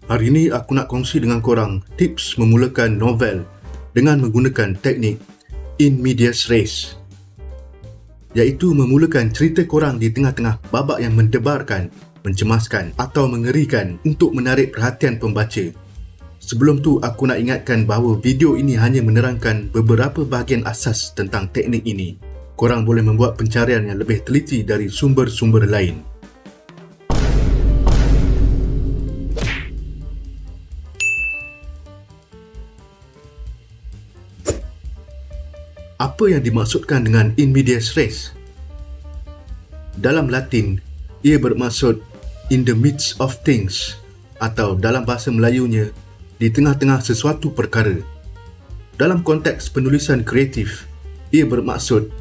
Hari ini aku nak kongsi dengan korang tips memulakan novel dengan menggunakan teknik in medias res, iaitu memulakan cerita korang di tengah-tengah babak yang mendebarkan, mencemaskan atau mengerikan untuk menarik perhatian pembaca. Sebelum tu, aku nak ingatkan bahawa video ini hanya menerangkan beberapa bahagian asas tentang teknik ini. Korang boleh membuat pencarian yang lebih teliti dari sumber-sumber lain. Apa yang dimaksudkan dengan in medias res? Dalam Latin, ia bermaksud in the midst of things, atau dalam bahasa Melayunya, di tengah-tengah sesuatu perkara. Dalam konteks penulisan kreatif, ia bermaksud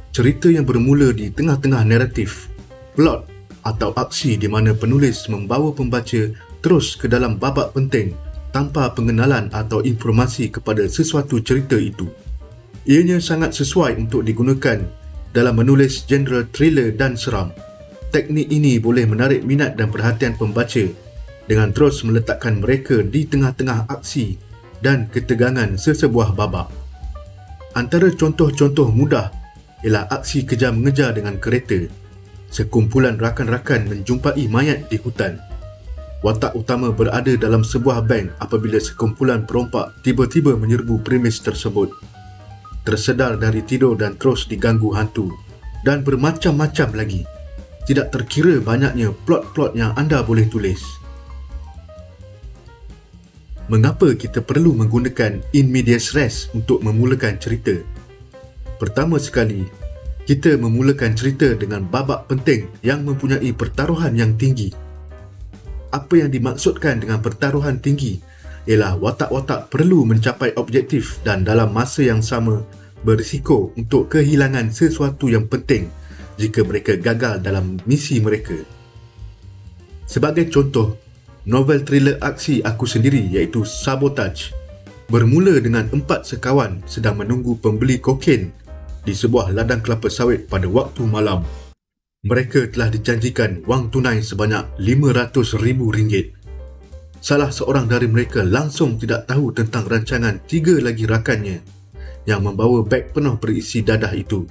cerita yang bermula di tengah-tengah naratif, plot atau aksi di mana penulis membawa pembaca terus ke dalam babak penting tanpa pengenalan atau informasi kepada sesuatu cerita itu. Ianya sangat sesuai untuk digunakan dalam menulis genre thriller dan seram. Teknik ini boleh menarik minat dan perhatian pembaca dengan terus meletakkan mereka di tengah-tengah aksi dan ketegangan sesebuah babak. Antara contoh-contoh mudah ialah aksi kejar-mengejar dengan kereta, sekumpulan rakan-rakan menjumpai mayat di hutan, watak utama berada dalam sebuah bank apabila sekumpulan perompak tiba-tiba menyerbu premis tersebut, tersedar dari tidur dan terus diganggu hantu, dan bermacam-macam lagi. Tidak terkira banyaknya plot-plot yang anda boleh tulis. Mengapa kita perlu menggunakan in medias res untuk memulakan cerita? Pertama sekali, kita memulakan cerita dengan babak penting yang mempunyai pertaruhan yang tinggi. Apa yang dimaksudkan dengan pertaruhan tinggi ialah watak-watak perlu mencapai objektif dan dalam masa yang sama berisiko untuk kehilangan sesuatu yang penting jika mereka gagal dalam misi mereka. Sebagai contoh, novel thriller aksi aku sendiri iaitu Sabotage bermula dengan 4 sekawan sedang menunggu pembeli kokain di sebuah ladang kelapa sawit pada waktu malam. Mereka telah dijanjikan wang tunai sebanyak RM500,000. Salah seorang dari mereka langsung tidak tahu tentang rancangan 3 lagi rakannya yang membawa beg penuh berisi dadah itu.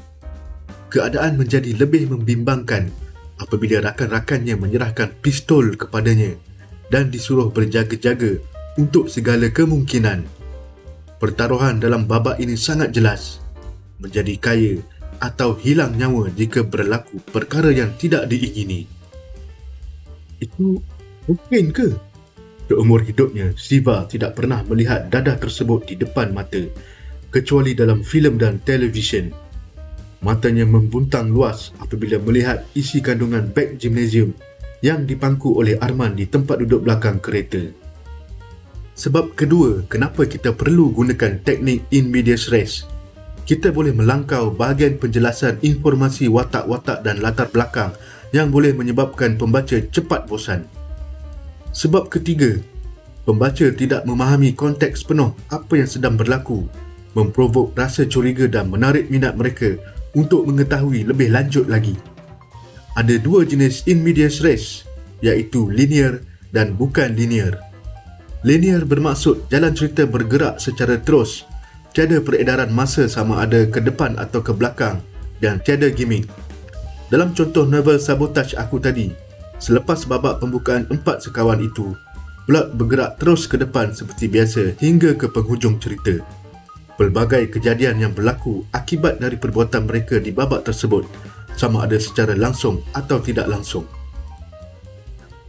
Keadaan menjadi lebih membimbangkan apabila rakan-rakannya menyerahkan pistol kepadanya dan disuruh berjaga-jaga untuk segala kemungkinan. Pertaruhan dalam babak ini sangat jelas: menjadi kaya atau hilang nyawa jika berlaku perkara yang tidak diingini. Itu mungkin ke? Seumur hidupnya, Siva tidak pernah melihat dadah tersebut di depan mata, kecuali dalam filem dan televisyen. Matanya membuntang luas apabila melihat isi kandungan beg gimnasium yang dipangku oleh Arman di tempat duduk belakang kereta. Sebab kedua, kenapa kita perlu gunakan teknik in medias res? Kita boleh melangkau bahagian penjelasan informasi watak-watak dan latar belakang yang boleh menyebabkan pembaca cepat bosan. Sebab ketiga, pembaca tidak memahami konteks penuh apa yang sedang berlaku, memprovok rasa curiga dan menarik minat mereka untuk mengetahui lebih lanjut lagi. Ada 2 jenis in medias res, iaitu linear dan bukan linear. Linear bermaksud jalan cerita bergerak secara terus, tiada peredaran masa sama ada ke depan atau ke belakang, dan tiada gimmick. Dalam contoh novel Sabotage aku tadi, selepas babak pembukaan 4 sekawan itu, plot bergerak terus ke depan seperti biasa hingga ke penghujung cerita. Pelbagai kejadian yang berlaku akibat dari perbuatan mereka di babak tersebut, sama ada secara langsung atau tidak langsung.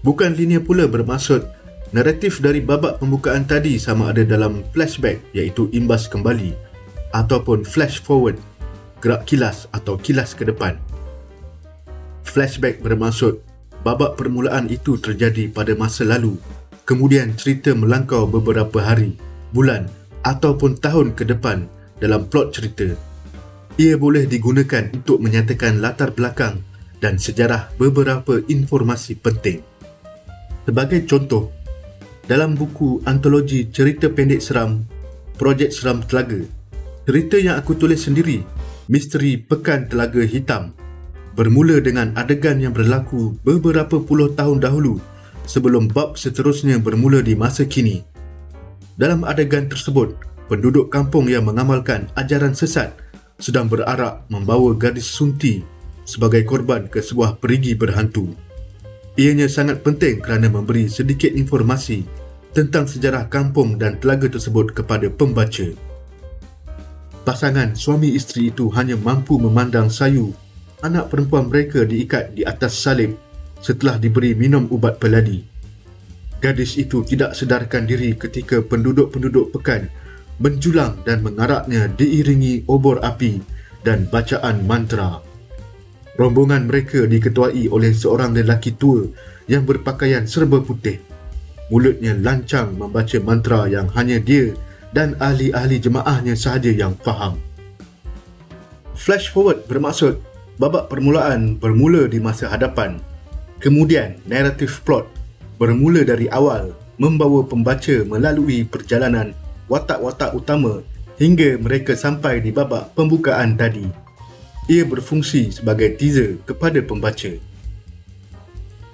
Bukan linear pula bermaksud naratif dari babak pembukaan tadi sama ada dalam flashback iaitu imbas kembali, ataupun flash forward, gerak kilas atau kilas ke depan. Flashback bermaksud babak permulaan itu terjadi pada masa lalu, kemudian cerita melangkau beberapa hari, bulan ataupun tahun ke depan dalam plot cerita. Ia boleh digunakan untuk menyatakan latar belakang dan sejarah beberapa informasi penting. Sebagai contoh, dalam buku antologi cerita pendek seram Projek Seram Telaga, cerita yang aku tulis sendiri, Misteri Pekan Telaga Hitam, bermula dengan adegan yang berlaku beberapa puluh tahun dahulu sebelum bab seterusnya bermula di masa kini. Dalam adegan tersebut, penduduk kampung yang mengamalkan ajaran sesat sedang berarak membawa gadis sunti sebagai korban ke sebuah perigi berhantu. Ianya sangat penting kerana memberi sedikit informasi tentang sejarah kampung dan telaga tersebut kepada pembaca. Pasangan suami isteri itu hanya mampu memandang sayu anak perempuan mereka diikat di atas salib setelah diberi minum ubat peladi. Gadis itu tidak sedarkan diri ketika penduduk-penduduk pekan menjulang dan mengaraknya diiringi obor api dan bacaan mantra. Rombongan mereka diketuai oleh seorang lelaki tua yang berpakaian serba putih. Mulutnya lancang membaca mantra yang hanya dia dan ahli-ahli jemaahnya sahaja yang faham. Flash forward bermaksud babak permulaan bermula di masa hadapan. Kemudian naratif plot bermula dari awal membawa pembaca melalui perjalanan watak-watak utama hingga mereka sampai di babak pembukaan tadi. Ia berfungsi sebagai teaser kepada pembaca.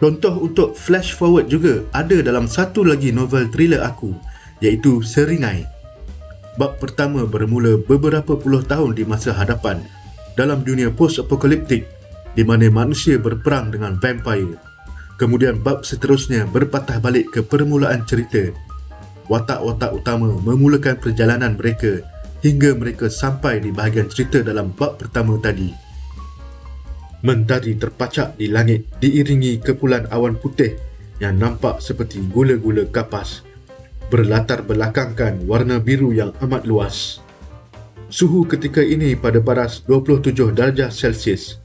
Contoh untuk flash forward juga ada dalam satu lagi novel thriller aku, iaitu Seringai. Bab pertama bermula beberapa puluh tahun di masa hadapan dalam dunia post-apokaliptik di mana manusia berperang dengan vampire. Kemudian bab seterusnya berpatah balik ke permulaan cerita. Watak-watak utama memulakan perjalanan mereka hingga mereka sampai di bahagian cerita dalam bab pertama tadi. Mentari terpacak di langit diiringi kepulan awan putih yang nampak seperti gula-gula kapas, berlatar belakangkan warna biru yang amat luas. Suhu ketika ini pada paras 27 darjah Celsius.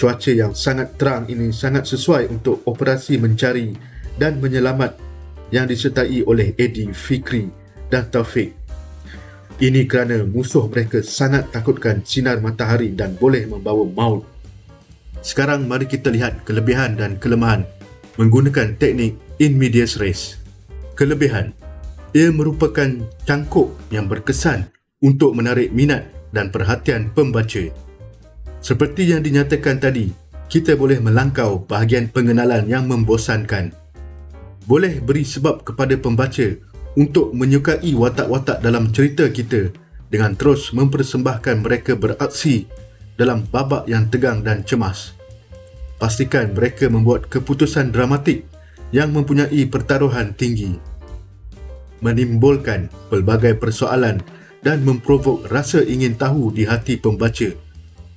Cuaca yang sangat terang ini sangat sesuai untuk operasi mencari dan menyelamat yang disertai oleh Eddie, Fikri dan Taufik. Ini kerana musuh mereka sangat takutkan sinar matahari dan boleh membawa maut. Sekarang mari kita lihat kelebihan dan kelemahan menggunakan teknik in medias res. Kelebihan, ia merupakan cangkuk yang berkesan untuk menarik minat dan perhatian pembaca. Seperti yang dinyatakan tadi, kita boleh melangkau bahagian pengenalan yang membosankan. Boleh beri sebab kepada pembaca untuk menyukai watak-watak dalam cerita kita dengan terus mempersembahkan mereka beraksi dalam babak yang tegang dan cemas. Pastikan mereka membuat keputusan dramatik yang mempunyai pertaruhan tinggi, menimbulkan pelbagai persoalan dan memprovok rasa ingin tahu di hati pembaca,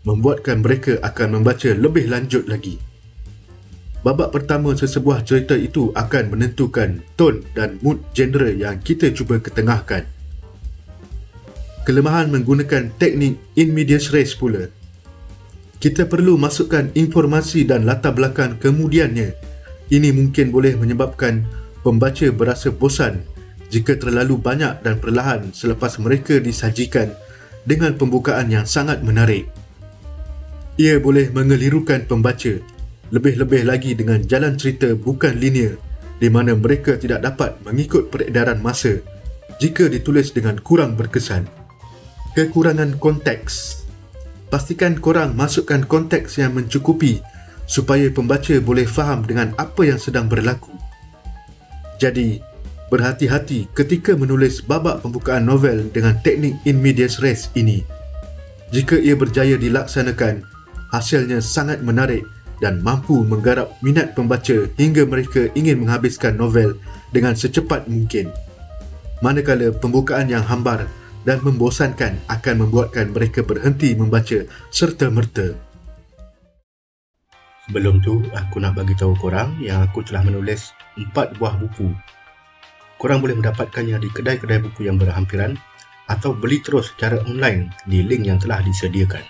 membuatkan mereka akan membaca lebih lanjut lagi. Babak pertama sesebuah cerita itu akan menentukan tone dan mood genre yang kita cuba ketengahkan. Kelemahan menggunakan teknik in medias res pula. Kita perlu masukkan informasi dan latar belakang kemudiannya. Ini mungkin boleh menyebabkan pembaca berasa bosan jika terlalu banyak dan perlahan selepas mereka disajikan dengan pembukaan yang sangat menarik. Ia boleh mengelirukan pembaca, lebih-lebih lagi dengan jalan cerita bukan linear di mana mereka tidak dapat mengikut peredaran masa jika ditulis dengan kurang berkesan. Kekurangan konteks. Pastikan korang masukkan konteks yang mencukupi supaya pembaca boleh faham dengan apa yang sedang berlaku. Jadi, berhati-hati ketika menulis babak pembukaan novel dengan teknik in medias res ini. Jika ia berjaya dilaksanakan, hasilnya sangat menarik dan mampu menggarap minat pembaca hingga mereka ingin menghabiskan novel dengan secepat mungkin. Manakala pembukaan yang hambar dan membosankan akan membuatkan mereka berhenti membaca serta-merta. Sebelum tu, aku nak bagi tahu korang yang aku telah menulis 4 buah buku. Korang boleh mendapatkannya di kedai-kedai buku yang berhampiran atau beli terus secara online di link yang telah disediakan.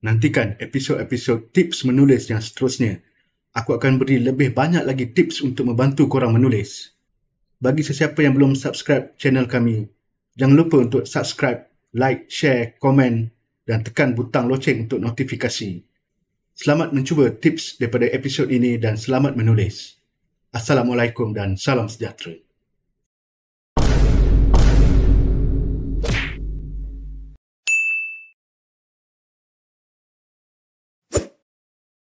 Nantikan episod-episod tips menulis yang seterusnya. Aku akan beri lebih banyak lagi tips untuk membantu korang menulis. Bagi sesiapa yang belum subscribe channel kami, jangan lupa untuk subscribe, like, share, komen dan tekan butang loceng untuk notifikasi. Selamat mencuba tips daripada episod ini dan selamat menulis. Assalamualaikum dan salam sejahtera.